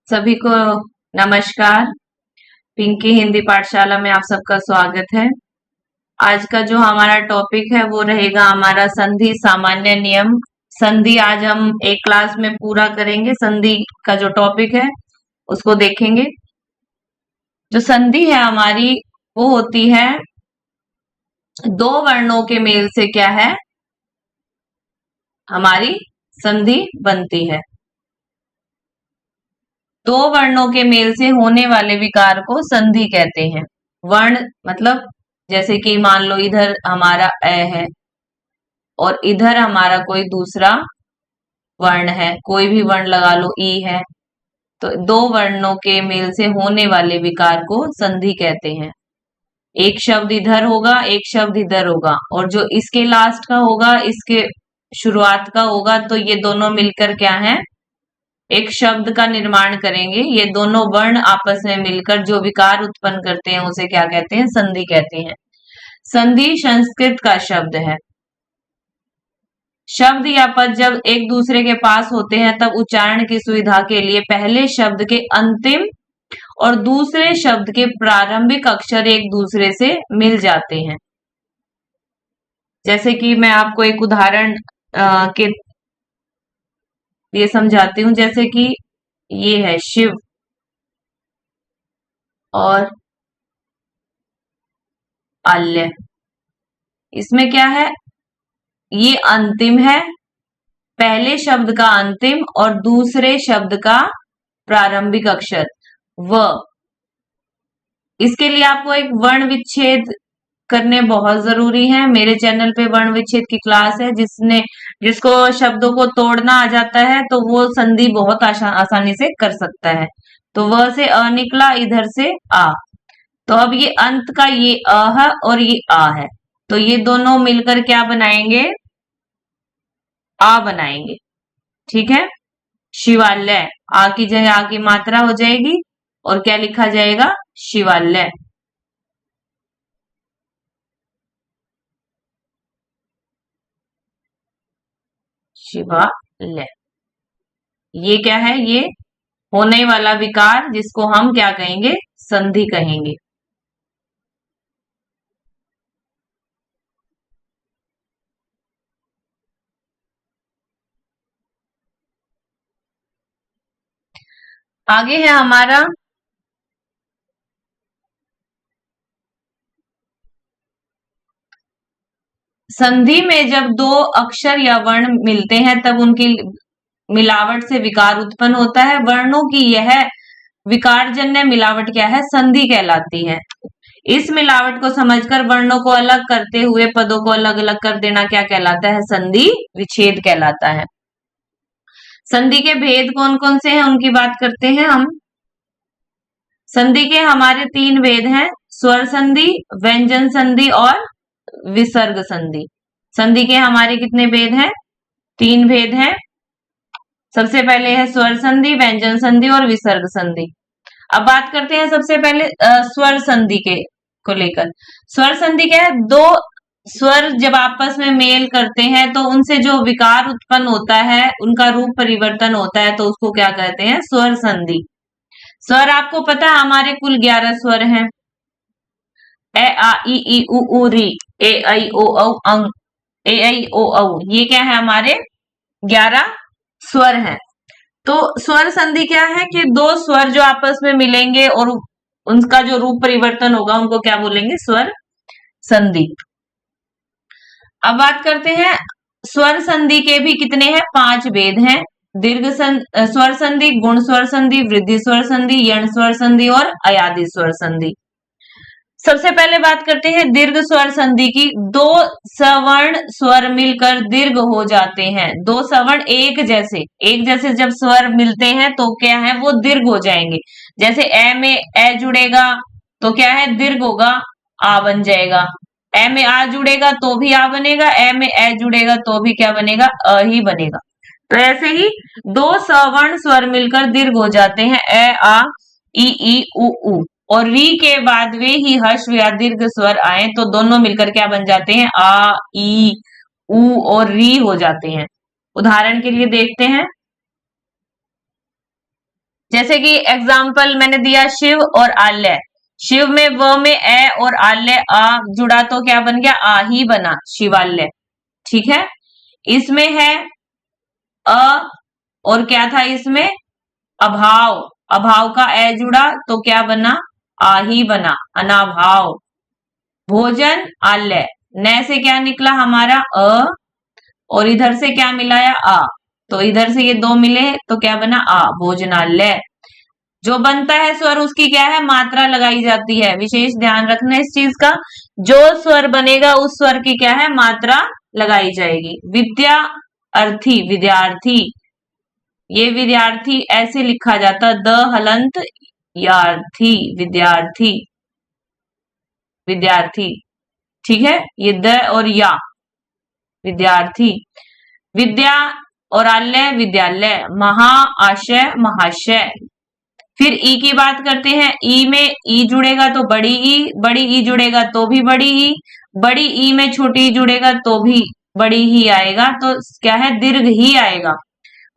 सभी को नमस्कार। पिंकी हिंदी पाठशाला में आप सबका स्वागत है। आज का जो हमारा टॉपिक है वो रहेगा हमारा संधि सामान्य नियम। संधि आज हम एक क्लास में पूरा करेंगे। संधि का जो टॉपिक है उसको देखेंगे। जो संधि है हमारी वो होती है दो वर्णों के मेल से क्या है हमारी संधि बनती है। दो वर्णों के मेल से होने वाले विकार को संधि कहते हैं। वर्ण मतलब जैसे कि मान लो इधर हमारा अ है और इधर हमारा कोई दूसरा वर्ण है, कोई भी वर्ण लगा लो, ई है, तो दो वर्णों के मेल से होने वाले विकार को संधि कहते हैं। एक शब्द इधर होगा, एक शब्द इधर होगा, और जो इसके लास्ट का होगा, इसके शुरुआत का होगा, तो ये दोनों मिलकर क्या है, एक शब्द का निर्माण करेंगे। ये दोनों वर्ण आपस में मिलकर जो विकार उत्पन्न करते हैं उसे क्या कहते हैं, संधि कहते हैं। संधि संस्कृत का शब्द है। शब्द या पद जब एक दूसरे के पास होते हैं तब उच्चारण की सुविधा के लिए पहले शब्द के अंतिम और दूसरे शब्द के प्रारंभिक अक्षर एक दूसरे से मिल जाते हैं। जैसे कि मैं आपको एक उदाहरण के ये समझाती हूँ। जैसे कि ये है शिव और आल्य। इसमें क्या है, ये अंतिम है, पहले शब्द का अंतिम और दूसरे शब्द का प्रारंभिक अक्षर व। इसके लिए आपको एक वर्ण विच्छेद करने बहुत जरूरी है। मेरे चैनल पे वर्ण विच्छेद की क्लास है, जिसको शब्दों को तोड़ना आ जाता है तो वो संधि बहुत आसानी से कर सकता है। तो व से अ निकला, इधर से आ, तो अब ये अंत का ये अ है और ये आ है, तो ये दोनों मिलकर क्या बनाएंगे, आ बनाएंगे। ठीक है। शिवालय, आ की जगह आ की मात्रा हो जाएगी और क्या लिखा जाएगा, शिवालय। शिवालय, ये क्या है, ये होने वाला विकार जिसको हम क्या कहेंगे, संधि कहेंगे। आगे है हमारा संधि में जब दो अक्षर या वर्ण मिलते हैं तब उनकी मिलावट से विकार उत्पन्न होता है। वर्णों की यह विकारजन्य मिलावट क्या है, संधि कहलाती है। इस मिलावट को समझकर वर्णों को अलग करते हुए पदों को अलग अलग कर देना क्या कहलाता है, संधि विच्छेद कहलाता है। संधि के भेद कौन कौन से हैं उनकी बात करते हैं हम। संधि के हमारे तीन भेद हैं, स्वर संधि, व्यंजन संधि और विसर्ग संधि। संधि के हमारे कितने भेद हैं, तीन भेद हैं। सबसे पहले है स्वर संधि, व्यंजन संधि और विसर्ग संधि। अब बात करते हैं सबसे पहले स्वर संधि के को लेकर। स्वर संधि क्या है, दो स्वर जब आपस में मेल करते हैं तो उनसे जो विकार उत्पन्न होता है, उनका रूप परिवर्तन होता है, तो उसको क्या कहते हैं, स्वर संधि। स्वर आपको पता है हमारे कुल 11 स्वर हैं। ए आ ई ई उ ऊ री, ए आई ओ औ अंग, ए आई ओ औ, ये क्या है, हमारे 11 स्वर हैं। तो स्वर संधि क्या है कि दो स्वर जो आपस में मिलेंगे और उनका जो रूप परिवर्तन होगा उनको क्या बोलेंगे, स्वर संधि। अब बात करते हैं स्वर संधि के भी कितने हैं, 5 भेद हैं। दीर्घ स्वर संधि, गुण स्वर संधि, वृद्धि स्वर संधि, यण स्वर संधि और अयादि स्वर संधि। सबसे पहले बात करते हैं दीर्घ स्वर संधि की। दो सवर्ण स्वर मिलकर दीर्घ हो जाते हैं। दो सवर्ण एक जैसे जब स्वर मिलते हैं तो क्या है, वो दीर्घ हो जाएंगे। जैसे ए में ए जुड़ेगा तो क्या है, दीर्घ होगा, आ बन जाएगा। ए में आ जुड़ेगा तो भी आ बनेगा, ए में ए जुड़ेगा तो भी क्या बनेगा, अ ही बनेगा। तो ऐसे ही दो सवर्ण स्वर मिलकर दीर्घ हो जाते हैं, ए आ ई उ ऊ, और री के बाद वे ही हर्ष या दीर्घ स्वर आए तो दोनों मिलकर क्या बन जाते हैं, आ ई उ और री हो जाते हैं। उदाहरण के लिए देखते हैं, जैसे कि एग्जाम्पल मैंने दिया शिव और आल्य। शिव में व में ए और आल्य आ जुड़ा तो क्या बन गया, आ ही बना, शिवाल्य। ठीक है, इसमें है अ और क्या था इसमें, अभाव। अभाव का ए जुड़ा तो क्या बना, आ ही बना, अनाभाव। भोजन आल्य, न से क्या निकला हमारा अ और इधर से क्या मिलाया आ, तो इधर से ये दो मिले तो क्या बना आ, भोजनालय। जो बनता है स्वर उसकी क्या है, मात्रा लगाई जाती है। विशेष ध्यान रखना इस चीज का, जो स्वर बनेगा उस स्वर की क्या है, मात्रा लगाई जाएगी। विद्या अर्थी, विद्यार्थी, ये विद्यार्थी ऐसे लिखा जाता, द हलंत यार्थी, विद्यार्थी, विद्यार्थी। ठीक है, ये द और या, विद्यार्थी। विद्या और आल्य, विद्यालय। महा आशय, महाशय। फिर ई की बात करते हैं। ई में ई जुड़ेगा तो बड़ी ई जुड़ेगा तो भी बड़ी ई में छोटी ई जुड़ेगा तो भी बड़ी ही आएगा, तो क्या है, दीर्घ ही आएगा।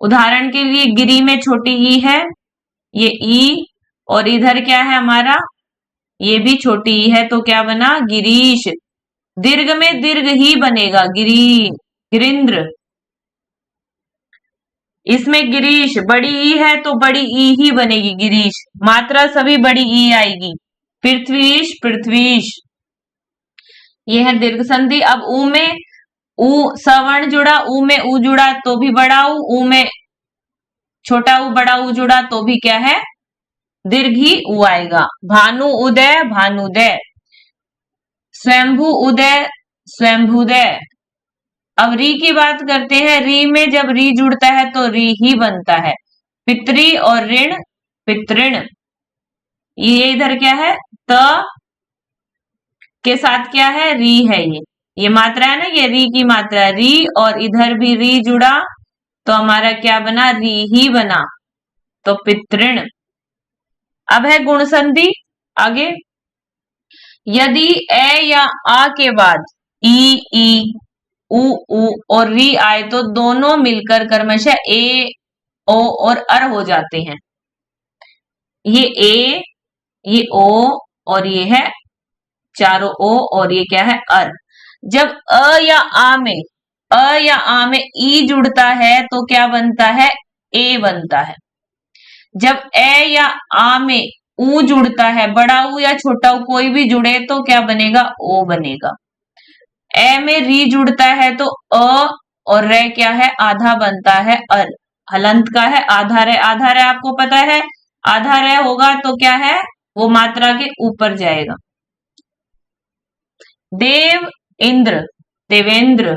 उदाहरण के लिए गिरी में छोटी ई है, ये ई, और इधर क्या है हमारा, ये भी छोटी ई है, तो क्या बना, गिरीश। दीर्घ में दीर्घ ही बनेगा, गिरिंद्र। इसमें गिरीश बड़ी ई है तो बड़ी ई ही बनेगी, गिरीश। मात्रा सभी बड़ी ई आएगी। पृथ्वीश, पृथ्वीश, ये है दीर्घ संधि। अब ऊ में ऊ सवर्ण जुड़ा, ऊ में ऊ जुड़ा तो भी बड़ा ऊ में छोटा ऊ बड़ा ऊ जुड़ा तो भी क्या है, दीर्घ ही ऊ आएगा। भानु उदय, भानुदय। स्वयंभू उदय, स्वयंभुदय। अब री की बात करते हैं। री में जब री जुड़ता है तो री ही बनता है। पितरी और ऋण, पितृण। ये इधर क्या है, त के साथ क्या है, री है। ये मात्रा है ना, ये री की मात्रा है, री, और इधर भी री जुड़ा तो हमारा क्या बना, री ही बना, तो पितृण। अब है गुण संधि आगे। यदि ए या आ के बाद ई उ और री आए तो दोनों मिलकर क्रमशः ए, ओ और अर हो जाते हैं। ये ए, ये ओ, और ये है चारों ओ, और ये क्या है, अर। जब अ या आ में ई जुड़ता है तो क्या बनता है, ए बनता है। जब ए या आ में ऊ जुड़ता है, बड़ा ऊ या छोटा ऊ कोई भी जुड़े तो क्या बनेगा, ओ बनेगा। ए में री जुड़ता है तो अ और रे क्या है, आधा बनता है, अर। हलंत का है, आधा रे, आधा रे आपको पता है, आधा रे होगा तो क्या है, वो मात्रा के ऊपर जाएगा। देव इंद्र, देवेंद्र।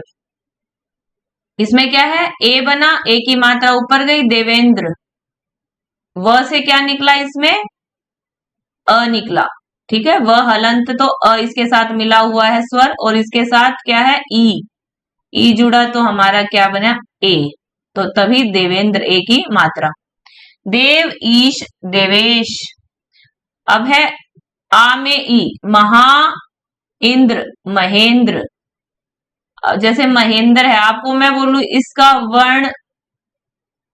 इसमें क्या है, ए बना, ए की मात्रा ऊपर गई, देवेंद्र। व से क्या निकला, इसमें अ निकला। ठीक है, वह हलंत तो अ इसके साथ मिला हुआ है स्वर, और इसके साथ क्या है, ई जुड़ा तो हमारा क्या बना, ए, तो तभी देवेंद्र, ए की मात्रा। देव, ईश, देवेश। अब है आ में ई, महा, इंद्र, महेंद्र। जैसे महेंद्र है, आपको मैं बोलू इसका वर्ण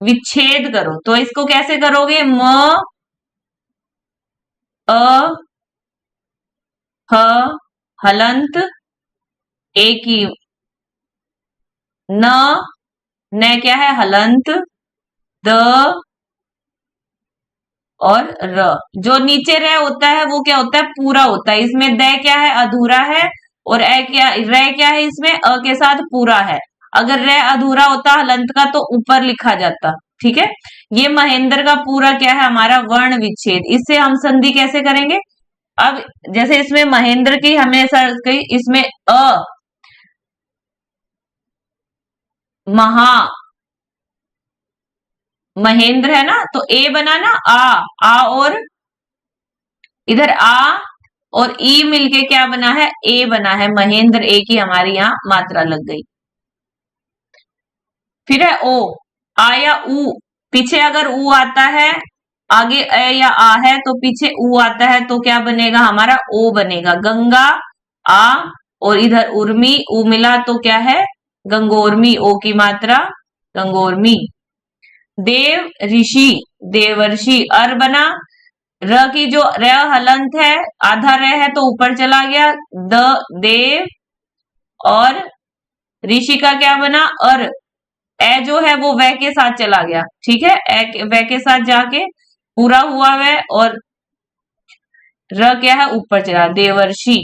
विच्छेद करो तो इसको कैसे करोगे, म अ ह हलंत, ए की न क्या है, हलंत, द और र। जो नीचे र होता है वो क्या होता है, पूरा होता है। इसमें द क्या है, अधूरा है, और ए क्या, र क्या है, इसमें अ के साथ पूरा है। अगर र अधूरा होता हलंत का तो ऊपर लिखा जाता। ठीक है, ये महेंद्र का पूरा क्या है, हमारा वर्ण विच्छेद। इससे हम संधि कैसे करेंगे। अब जैसे इसमें महेंद्र की हमेशा कही, इसमें अ, महा, महेंद्र है ना, तो ए बना ना, आ और इधर आ और ई मिलके क्या बना है, ए बना है, महेंद्र, ए की हमारी यहां मात्रा लग गई। फिर है ओ, आ या ऊ, पीछे अगर ऊ आता है, आगे ए या आ है तो पीछे ऊ आता है तो क्या बनेगा, हमारा ओ बनेगा। गंगा, आ, और इधर उर्मी, ऊ मिला तो क्या है, गंगोर्मी, ओ की मात्रा, गंगोर्मी। देव ऋषि, देवर्षि। अर बना, र की जो र हलंत है, आधा र है तो ऊपर चला गया, द देव। और ऋषि का क्या बना, अर। ए जो है वो वह के साथ चला गया, ठीक है, वह के साथ जाके पूरा हुआ वह, और र क्या है ऊपर चला, देवर्षि।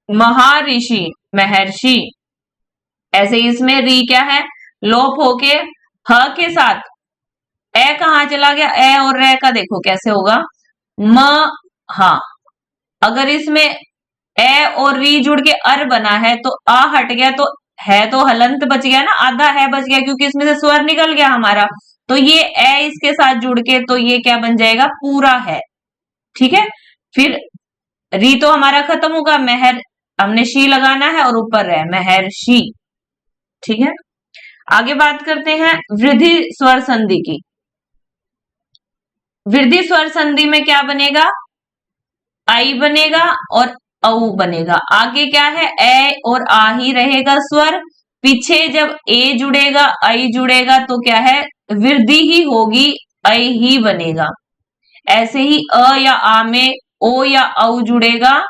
महर्षि, महर्षि। ऐसे इसमें री क्या है, लोप होके ह के साथ ए कहां चला गया, ए और रे का देखो कैसे होगा, म। हाँ, अगर इसमें ए और री जुड़ के अर बना है तो आ हट गया, तो है तो हलंत बच गया ना, आधा है बच गया, क्योंकि इसमें से स्वर निकल गया हमारा। तो ये ए इसके साथ जुड़ के तो ये क्या बन जाएगा, पूरा है। ठीक है, फिर री तो हमारा खत्म होगा, मेहर हमने शी लगाना है और ऊपर है महर्षि। ठीक है, आगे बात करते हैं वृद्धि स्वर संधि की। वृद्धि स्वर संधि में क्या बनेगा, आई बनेगा और औ बनेगा। आगे क्या है, ए और आ ही रहेगा स्वर। पीछे जब ए जुड़ेगा, आई जुड़ेगा तो क्या है, वृद्धि ही होगी, आई ही बनेगा। ऐसे ही अ या आ में ओ या औ जुड़ेगा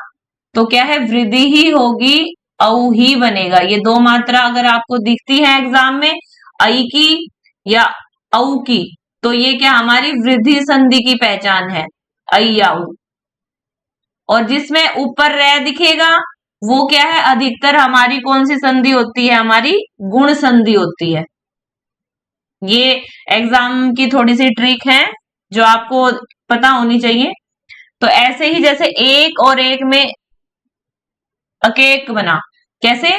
तो क्या है, वृद्धि ही होगी, औ ही बनेगा। ये दो मात्रा अगर आपको दिखती है एग्जाम में, आई की या औ की, तो ये क्या हमारी वृद्धि संधि की पहचान है, आई या उ। और जिसमें ऊपर रे दिखेगा वो क्या है, अधिकतर हमारी कौन सी संधि होती है, हमारी गुण संधि होती है। ये एग्जाम की थोड़ी सी ट्रिक है जो आपको पता होनी चाहिए। तो ऐसे ही जैसे एक और एक में अकेक बना, कैसे,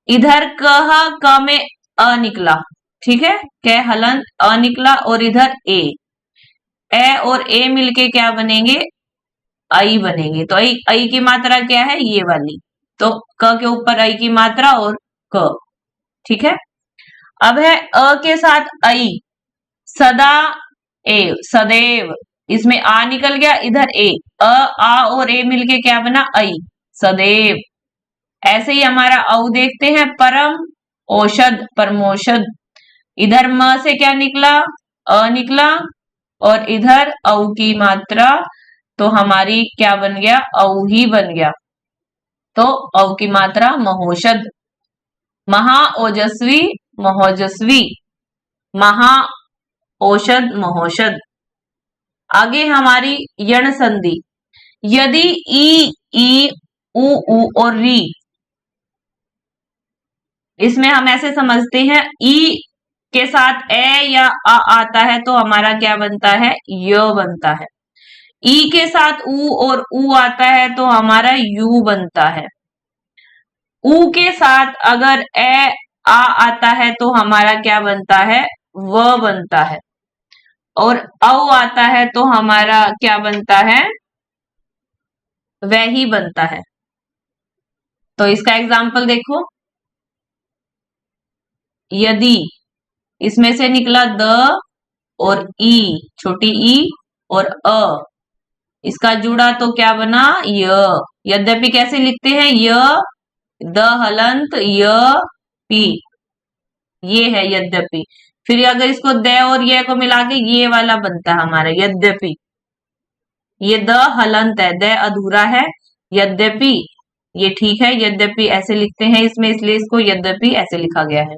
इधर कह क में अ निकला, ठीक है, कै हलन अ निकला, और इधर ए और ए मिलके क्या बनेंगे, आई बनेंगे। तो आई की मात्रा क्या है, ये वाली, तो क के ऊपर आई की मात्रा और क। ठीक है, अब है अ के साथ आई, सदा एव, सदैव। इसमें आ निकल गया, इधर ए, अ आ और ए मिलके क्या बना, आई, सदैव। ऐसे ही हमारा औ देखते हैं, परम औषध, परमोषध। इधर म से क्या निकला, अ निकला, और इधर औ की मात्रा तो हमारी क्या बन गया, औ ही बन गया। तो औ की मात्रा महोषध, महा ओजस्वी, महोजस्वी, महा औषध, महोषध। आगे हमारी यण संधि। यदि ई उ और री, इसमें हम ऐसे समझते हैं, ई के साथ ए या आ आता है तो हमारा क्या बनता है, य बनता है। ई के साथ उ और उ आता है तो हमारा यू बनता है। उ के साथ अगर ए आ आता है तो हमारा क्या बनता है, व बनता है। और औ आता है तो हमारा क्या बनता है, वह ही बनता है। तो इसका एग्जाम्पल देखो, यदि, इसमें से निकला द और ई, छोटी ई और अ, इसका जुड़ा तो क्या बना, य। यद्यपि कैसे लिखते हैं, य द हलंत य पी, ये है यद्यपि। फिर अगर इसको द और ये को मिला के ये वाला बनता है हमारा यद्यपि। ये द हलंत है, द अधूरा है, यद्यपि ये ठीक है, यद्यपि ऐसे लिखते हैं इसमें, इसलिए इसको यद्यपि ऐसे लिखा गया है।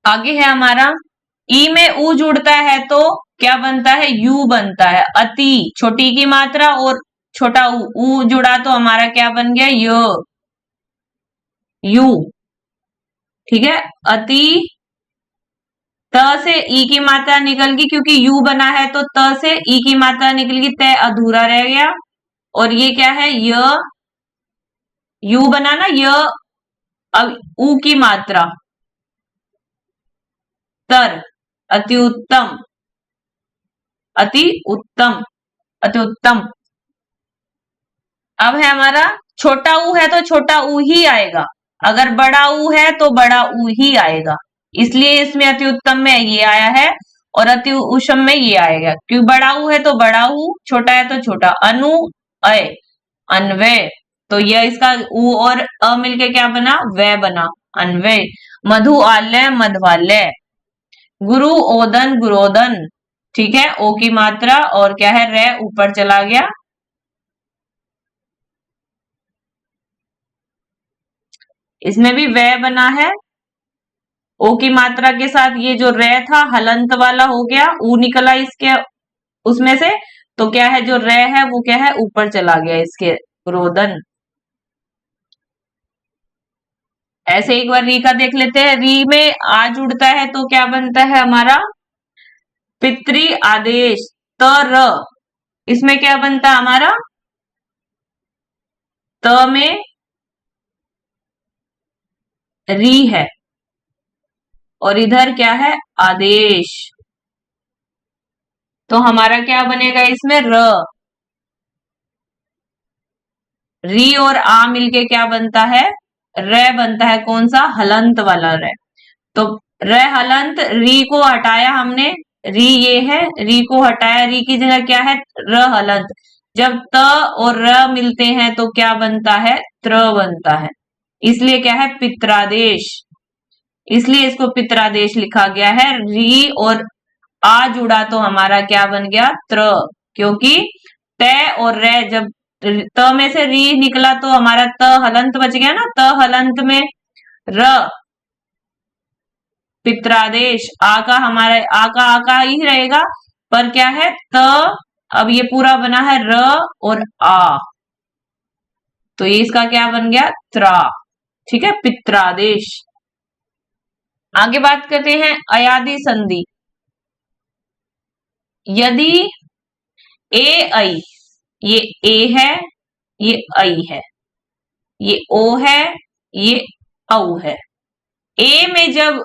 आगे है हमारा, ई में उ जुड़ता है तो क्या बनता है, यू बनता है। अति, छोटी की मात्रा और छोटा उ जुड़ा तो हमारा क्या बन गया, यू। ठीक है, अति, त से ई की मात्रा निकल गई, क्योंकि यू बना है तो त से ई की मात्रा निकल गई, त अधूरा रह गया। और ये क्या है, यू बना ना, अब उ की मात्रा, तर, अति उत्तम, अति उत्तम, अति उत्तम। अब है हमारा छोटा ऊ है तो छोटा ऊ ही आएगा, अगर बड़ा ऊ है तो बड़ा ऊ ही आएगा। इसलिए इसमें अति उत्तम में ये आया है और अति उषम में ये आएगा, क्योंकि बड़ा ऊ है तो बड़ा ऊ, छोटा है तो छोटा। अनु अय अन्वय, तो यह इसका ऊ और अ मिलके क्या बना, वह बना, अन्वय। मधु आलय मधवालय, गुरु ओदन गुरोदन, ठीक है, ओ की मात्रा और क्या है, रे ऊपर चला गया। इसमें भी वह बना है, ओ की मात्रा के साथ ये जो रे था हलंत वाला हो गया, ऊ निकला इसके उसमें से, तो क्या है जो रे है वो क्या है, ऊपर चला गया इसके, रोदन। ऐसे एक बार री का देख लेते हैं। री में आ जुड़ता है तो क्या बनता है हमारा, पितृ आदेश। तर, इसमें क्या बनता है हमारा, त में री है और इधर क्या है, आदेश, तो हमारा क्या बनेगा इसमें, र। री और आ मिलके क्या बनता है, रे बनता है। कौन सा, हलंत वाला रे। तो रे हलंत, री को हटाया हमने, री ये है, री को हटाया, री की जगह क्या है, र हलंत। जब त और र मिलते हैं तो क्या बनता है, त्र बनता है, इसलिए क्या है, पित्रादेश, इसलिए इसको पित्रादेश लिखा गया है। री और आ जुड़ा तो हमारा क्या बन गया, त्र, क्योंकि त और रे, जब त में से री निकला तो हमारा त हलंत बच गया ना, त हलंत में र, पित्रादेश। आ का हमारा आ का ही रहेगा, पर क्या है त, अब ये पूरा बना है र और आ, तो ये इसका क्या बन गया, त्रा, ठीक है, पित्रादेश। आगे बात करते हैं अयादि संधि। यदि ए ऐ, ये ए है, ये ऐ है, ये ओ है, ये औ है। ए में जब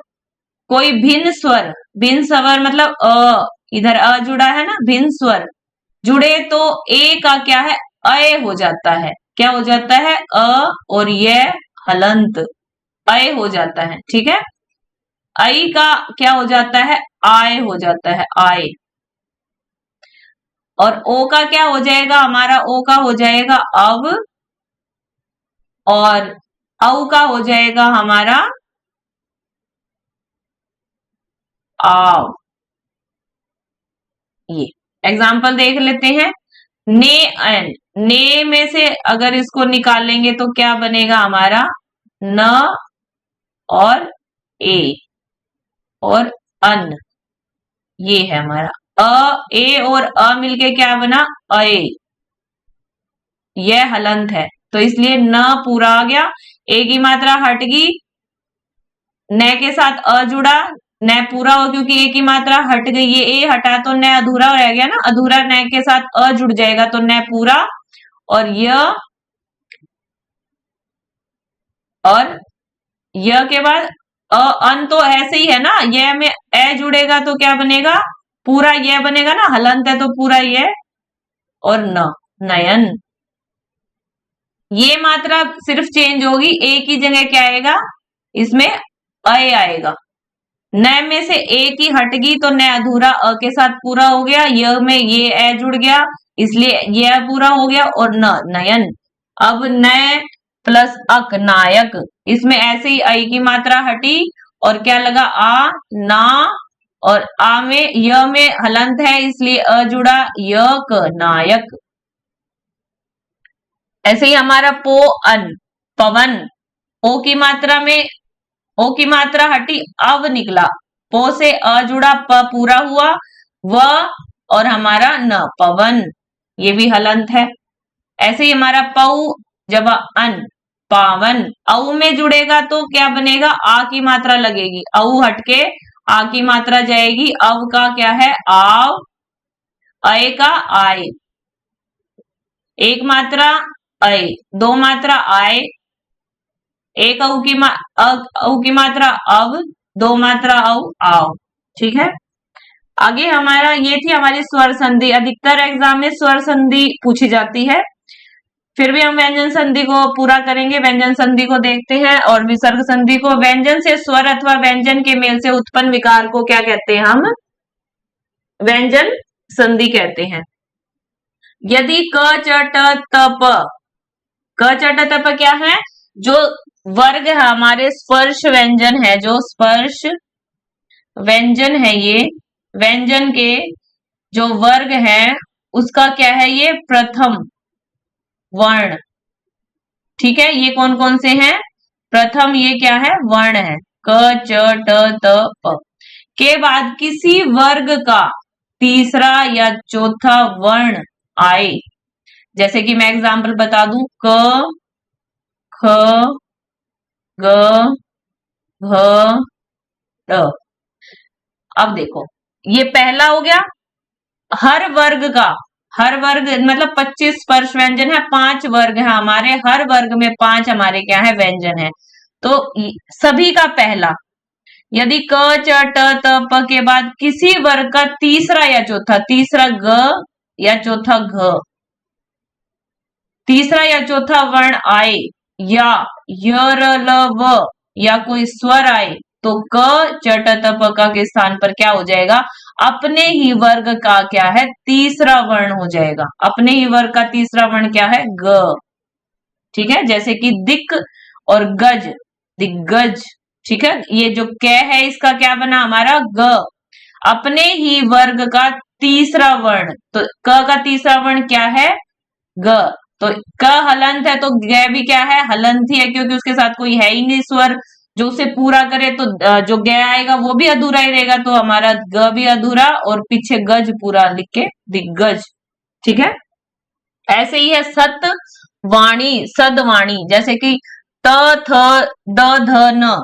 कोई भिन्न स्वर, भिन्न स्वर मतलब अ, इधर अ जुड़ा है ना, भिन्न स्वर जुड़े तो ए का क्या है, अय हो जाता है। क्या हो जाता है, अ और यह हलंत, अय हो जाता है, ठीक है। आई का क्या हो जाता है, आय हो जाता है, आय। और ओ का क्या हो जाएगा हमारा, ओ का हो जाएगा अव, और औ का हो जाएगा हमारा आव। ये एग्जाम्पल देख लेते हैं। ने एन, ने में से अगर इसको निकालेंगे तो क्या बनेगा हमारा, न और ए और अन, ये है हमारा अ, ए और अ मिलके क्या बना, अए, यह हलंत है तो इसलिए न पूरा आ गया। ए की मात्रा हट गई, न के साथ अ जुड़ा, न पूरा हो क्योंकि ए की मात्रा हट गई, ये ए हटा तो न अधूरा रह गया ना, अधूरा न के साथ अ जुड़ जाएगा तो न पूरा, और य के बाद अन तो ऐसे ही है ना, यह में ए जुड़ेगा तो क्या बनेगा, पूरा यह बनेगा ना, हलंत है तो पूरा यह, और न, नयन। ये मात्रा सिर्फ चेंज होगी, ए की जगह क्या आएगा, इसमें अय आएगा। न में से ए की हट गई तो न अधूरा अ के साथ पूरा हो गया, य में ये ए जुड़ गया इसलिए यह पूरा हो गया, और न, नयन। अब न प्लस अक, नायक, इसमें ऐसे ही आई की मात्रा हटी और क्या लगा, आ, ना, और आ में य में हलंत है इसलिए अ जुड़ा, यक, नायक। ऐसे ही हमारा पो अन, पवन, ओ की मात्रा में, ओ की मात्रा हटी, अव निकला, पो से अ जुड़ा, प पूरा हुआ, व और हमारा न, पवन, ये भी हलंत है। ऐसे ही हमारा पऊ जब अन, पावन, औ में जुड़ेगा तो क्या बनेगा, आ की मात्रा लगेगी, औ हटके आ की मात्रा जाएगी, अव का क्या है, आव, अय का आय, एक मात्रा अय, दो मात्रा आय, एक औ की औ की मात्रा अव, दो मात्रा औ, आव, ठीक है। आगे हमारा ये थी हमारी स्वर संधि। अधिकतर एग्जाम में स्वर संधि पूछी जाती है। फिर भी हम व्यंजन संधि को पूरा करेंगे। व्यंजन संधि को देखते हैं और विसर्ग संधि को। व्यंजन से स्वर अथवा व्यंजन के मेल से उत्पन्न विकार को क्या कहते हैं हम? व्यंजन संधि कहते हैं। यदि क च ट त प, क च ट त प क्या है? जो वर्ग है हमारे स्पर्श व्यंजन है, जो स्पर्श व्यंजन है, ये व्यंजन के जो वर्ग है उसका क्या है? ये प्रथम वर्ण। ठीक है, ये कौन कौन से हैं? प्रथम ये क्या है? वर्ण है। क च ट त प के बाद किसी वर्ग का तीसरा या चौथा वर्ण आए। जैसे कि मैं एग्जांपल बता दूं, क, ख, ग, घ, ड। अब देखो, ये पहला हो गया। हर वर्ग मतलब 25 स्पर्श व्यंजन है, 5 वर्ग है हमारे, हर वर्ग में 5 हमारे क्या है? व्यंजन है। तो सभी का पहला, यदि क च ट त प के बाद किसी वर्ग का तीसरा या चौथा, तीसरा ग या चौथा घ, तीसरा या चौथा वर्ण आए, या य र ल व या कोई स्वर आए, तो क च ट त प क के स्थान पर क्या हो जाएगा? अपने ही वर्ग का क्या है? तीसरा वर्ण हो जाएगा। अपने ही वर्ग का तीसरा वर्ण क्या है? ग। ठीक है, जैसे कि दिक और गज, दिग्गज। ठीक है, ये जो क है इसका क्या बना? हमारा ग। अपने ही वर्ग का तीसरा वर्ण, तो क का तीसरा वर्ण क्या है? ग। तो क हलंत है तो ग भी क्या है? हलंत ही है, क्योंकि उसके साथ कोई है ही नहीं स्वर जो उसे पूरा करे, तो जो ग आएगा वो भी अधूरा ही रहेगा, तो हमारा ग भी अधूरा और पीछे गज पूरा लिख के दिग्गज। ठीक है, ऐसे ही है सत वाणी, सदवाणी। जैसे कि त थ द ध न,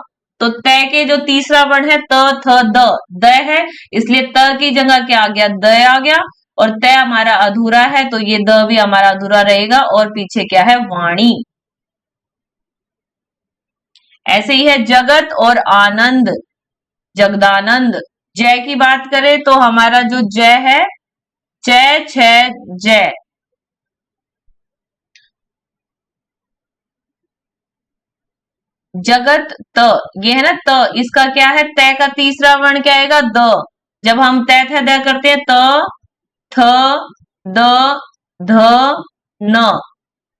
तो त के जो तीसरा वर्ण है त थ द है, इसलिए त की जगह क्या आ गया? द आ गया, और त हमारा अधूरा है तो ये द भी हमारा अधूरा रहेगा, और पीछे क्या है? वाणी। ऐसे ही है जगत और आनंद, जगदानंद। जय की बात करें तो हमारा जो जय है, च छ जय। जगत त, ये है ना त, इसका क्या है? त का तीसरा वर्ण क्या आएगा? द। जब हम त थ द करते हैं, त थ द ध न,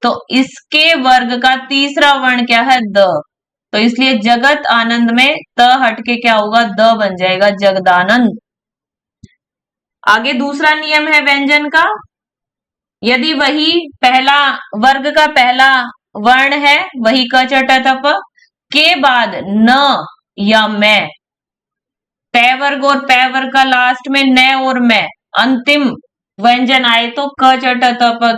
तो इसके वर्ग का तीसरा वर्ण क्या है? द। तो इसलिए जगत आनंद में त हटके क्या होगा? द बन जाएगा, जगदानंद। आगे दूसरा नियम है व्यंजन का। यदि वही पहला वर्ग का पहला वर्ण है, वही क च ट त प के बाद न या मैं, तय वर्ग और पै वर्ग का लास्ट में न और मैं अंतिम व्यंजन आए, तो क च ट त प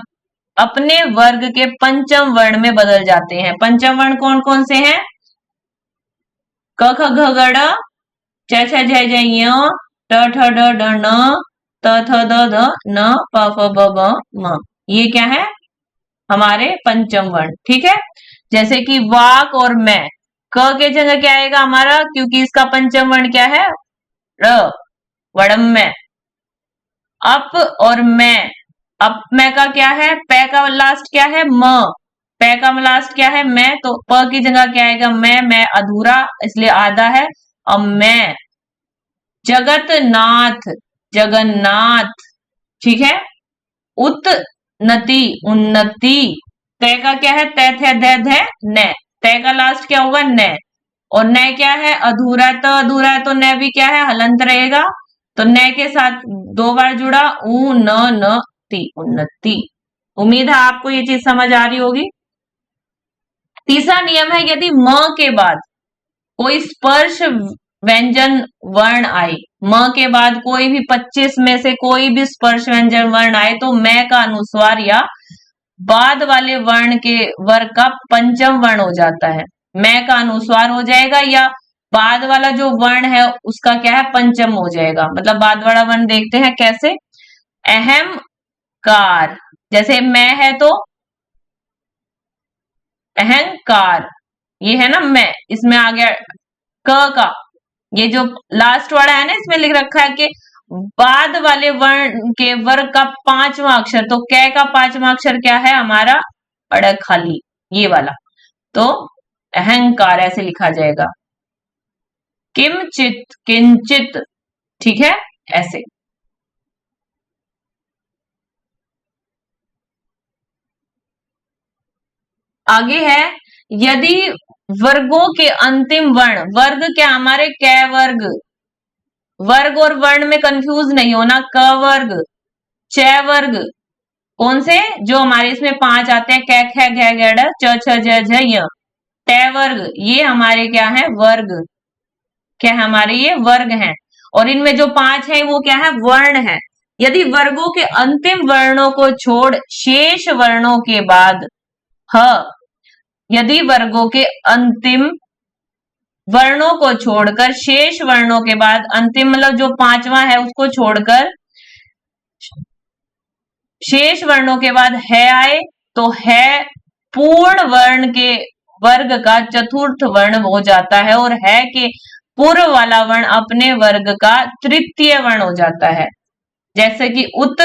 अपने वर्ग के पंचम वर्ण में बदल जाते हैं। पंचम वर्ण कौन कौन से हैं? क ख घ ग ड़, च छ झ झ ञ, ट ठ ड ढ ण, त थ द ध न, प फ ब भ म। ये क्या है? हमारे पंचम वर्ण। ठीक है, जैसे कि वाक और मैं, क के जगह क्या आएगा हमारा? क्योंकि इसका पंचम वर्ण क्या है? र, वड़म्य। अप और मैं, अप मैं का क्या है? पै का लास्ट क्या है? म। पै का लास्ट क्या है? मैं, तो प की जगह क्या आएगा? मैं अधूरा इसलिए आधा है। अब मैं जगतनाथ, जगन्नाथ। ठीक है, उन्नति, उन्नति। तय का क्या है? तय थे ध ध न, तय का लास्ट क्या होगा? न, और न क्या है? अधूरा, तो अधूरा है तो न भी क्या है? हलंत रहेगा, तो न के साथ 2 बार जुड़ा, उ न ती, उन्नति। उम्मीद है आपको ये चीज समझ आ रही होगी। तीसरा नियम है, यदि म के बाद कोई स्पर्श व्यंजन वर्ण आए, म के बाद कोई भी 25 में से कोई भी स्पर्श व्यंजन वर्ण आए, तो मैं का अनुस्वार या बाद वाले वर्ण के वर्ग का पंचम वर्ण हो जाता है। मैं का अनुस्वार हो जाएगा, या बाद वाला जो वर्ण है उसका क्या है? पंचम हो जाएगा। मतलब बाद वाला वर्ण देखते हैं कैसे। अहंकार, जैसे मैं है तो अहंकार, ये है ना मैं, इसमें आ गया क का, ये जो लास्ट वाला है ना, इसमें लिख रखा है कि बाद वाले वर्ण के वर्ग का 5वां अक्षर, तो कै का 5वां अक्षर क्या है हमारा? अड़ खाली, ये वाला। तो अहंकार ऐसे लिखा जाएगा, किमचित किंचित, ठीक है, ऐसे। आगे है, यदि वर्गों के अंतिम वर्ण, वर्ग क्या हमारे, कै वर्ग, वर्ग और वर्ण में कंफ्यूज नहीं होना, क वर्ग, च वर्ग, कौन से, जो हमारे इसमें 5 आते हैं, कै ख घ गड़ च छ ज झ य, तै वर्ग, ये हमारे क्या है, वर्ग, क्या हमारे ये वर्ग हैं। और इनमें जो 5 है वो क्या है, वर्ण है। यदि वर्गों के अंतिम वर्णों को छोड़ शेष वर्णों के बाद ह, यदि वर्गों के अंतिम वर्णों को छोड़कर शेष वर्णों के बाद, अंतिम मतलब जो 5वां है उसको छोड़कर शेष वर्णों के बाद है आए, तो है पूर्ण वर्ण के वर्ग का चतुर्थ वर्ण हो जाता है, और है के पूर्व वाला वर्ण अपने वर्ग का तृतीय वर्ण हो जाता है। जैसे कि उत,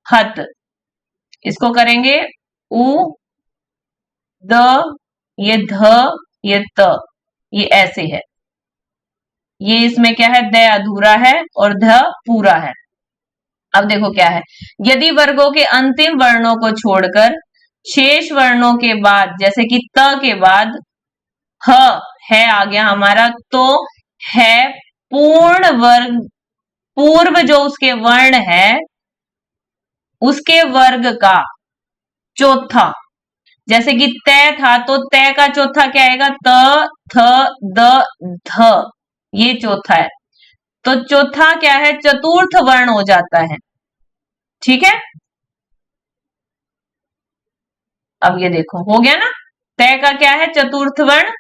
हत, इसको करेंगे उ, द, ये ध, ये त, ये ऐसे है। ये इसमें क्या है, द अधूरा है और ध पूरा है। अब देखो क्या है, यदि वर्गों के अंतिम वर्णों को छोड़कर शेष वर्णों के बाद, जैसे कि त के बाद ह है आ गया हमारा, तो है पूर्ण वर्ग, पूर्व जो उसके वर्ण है उसके वर्ग का चौथा। जैसे कि तय था, तो तय का चौथा क्या आएगा, त, थ, द, ध, ये चौथा है। तो चौथा क्या है, चतुर्थ वर्ण हो जाता है, ठीक है। अब ये देखो हो गया ना, तय का क्या है, चतुर्थ वर्ण,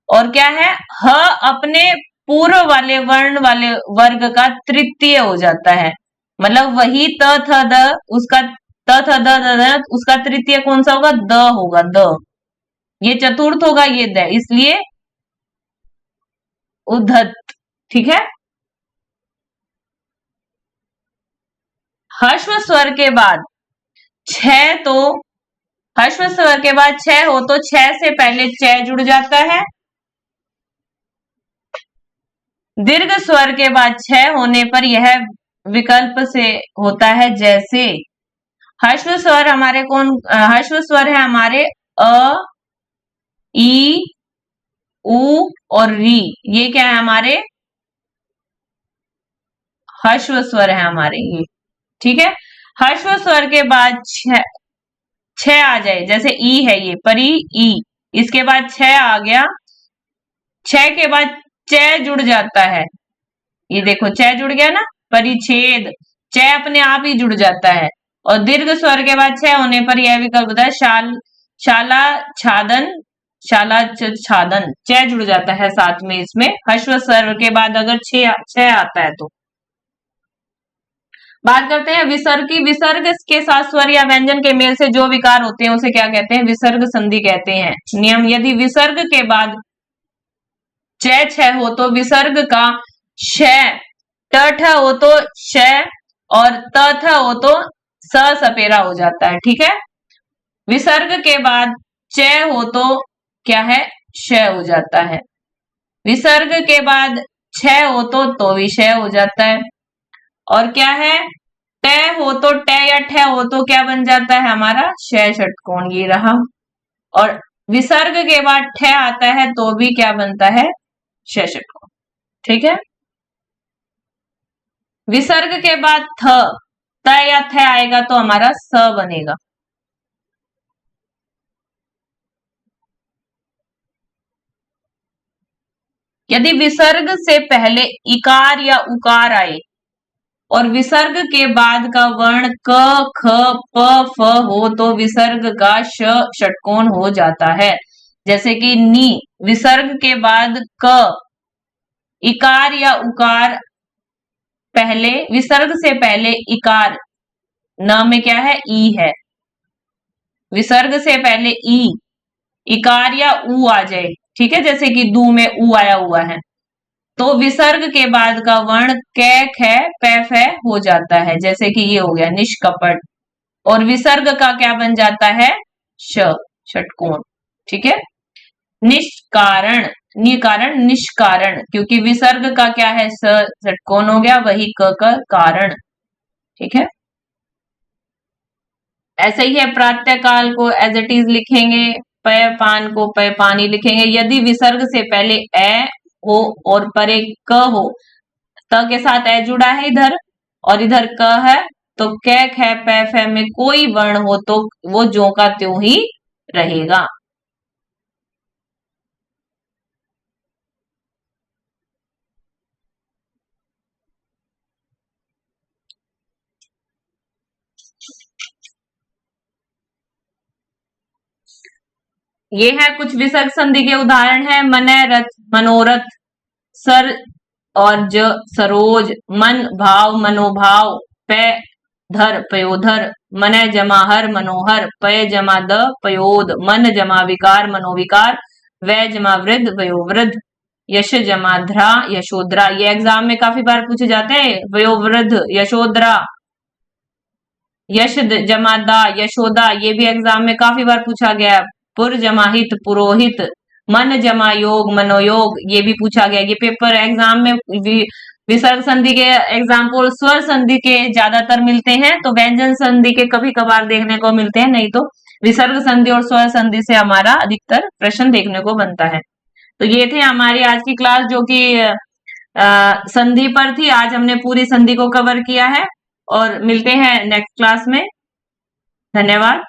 और क्या है, ह अपने पूर्व वाले वर्ण वाले वर्ग का तृतीय हो जाता है। मतलब वही त थ द, उसका त थ द द द, उसका तृतीय कौन सा होगा, द होगा, द, ये चतुर्थ होगा, ये द, इसलिए उद्धत, ठीक है। हश्व स्वर के बाद छह, तो हश्व स्वर के बाद छह हो तो छह से पहले च जुड़ जाता है। दीर्घ स्वर के बाद छह होने पर यह विकल्प से होता है, जैसे हश्व स्वर हमारे कौन, हश्व स्वर है हमारे अ, ई, उ और री, ये क्या है हमारे हश्व स्वर है हमारे ये, ठीक है। हश्व स्वर के बाद छह आ जाए, जैसे ई है ये परी ई, इसके बाद छह आ गया, छह के बाद च जुड़ जाता है, ये देखो च जुड़ गया ना, परिच्छेद, च अपने आप ही जुड़ जाता है। और दीर्घ स्वर के बाद छह होने पर यह विकल्प होता है, शाला छादन, शाला छादन, च जुड़ जाता है साथ में इसमें, हश्व स्वर के बाद अगर छह आता है तो। बात करते हैं विसर्ग की। विसर्ग के साथ स्वर या व्यंजन के मेल से जो विकार होते हैं उसे क्या कहते हैं, विसर्ग संधि कहते हैं। नियम, यदि विसर्ग के बाद छ हो तो विसर्ग का श, ट हो तो श, और त हो तो स सपेरा हो जाता है, ठीक है। विसर्ग के बाद च हो तो क्या है, श हो जाता है। विसर्ग के बाद छ हो तो भी श हो जाता है। और क्या है, ट हो तो ट या ठ हो तो क्या बन जाता है हमारा, श षटकोण, ये रहा। और विसर्ग के बाद ठ आता है तो भी क्या बनता है, श षटकोण, ठीक है। विसर्ग के बाद त या थ आएगा तो हमारा स बनेगा। यदि विसर्ग से पहले इकार या उकार आए और विसर्ग के बाद का वर्ण क, ख, प, फ हो तो विसर्ग का श षटकोण हो जाता है। जैसे कि नी, विसर्ग के बाद क, इकार या उकार, पहले विसर्ग से पहले इकार, न में क्या है, ई है, विसर्ग से पहले ई, इकार या ऊ आ जाए, ठीक है, जैसे कि दू में ऊ आया हुआ है, तो विसर्ग के बाद का वर्ण कै, ख, पै, फै हो जाता है। जैसे कि ये हो गया निष्कपट, और विसर्ग का क्या बन जाता है, श, षटकोण। ठीक है। निष्कारण, निकारण निष्कारण, क्योंकि विसर्ग का क्या है, स षटकोण हो गया, वही क का कारण। ठीक है। ऐसे ही है, प्रातःकाल को एज इट इज लिखेंगे, पय पान को पय पानी लिखेंगे। यदि विसर्ग से पहले ए हो और परे क हो, त के साथ ए जुड़ा है इधर और इधर क है, तो कै ख पै फै में कोई वर्ण हो तो वो ज्यों का त्यों ही रहेगा। ये है कुछ विसर्ग संधि के उदाहरण है, मनय रथ मनोरथ, सर और ज सरोज, मन भाव मनोभाव, पे धर पयोधर, मनय जमा हर मनोहर, पय जमा द पयोद, मन जमा विकार मनोविकार, वय जमा वृद्ध वयोवृद्ध, यश जमा ध्रा यशोधरा। ये एग्जाम में काफी बार पूछे जाते हैं, वयोवृद्ध यशोधरा। यश जमा दा यशोदा, ये भी एग्जाम में काफी बार पूछा गया। पुर जमा हित पुरोहित, मन जमा योग मनोयोग, ये भी पूछा गया। ये पेपर एग्जाम में विसर्ग संधि के एग्जाम्पल स्वर संधि के ज्यादातर मिलते हैं, तो व्यंजन संधि के कभी कभार देखने को मिलते हैं, नहीं तो विसर्ग संधि और स्वर संधि से हमारा अधिकतर प्रश्न देखने को बनता है। तो ये थे हमारी आज की क्लास, जो कि संधि पर थी। आज हमने पूरी संधि को कवर किया है और मिलते हैं नेक्स्ट क्लास में। धन्यवाद।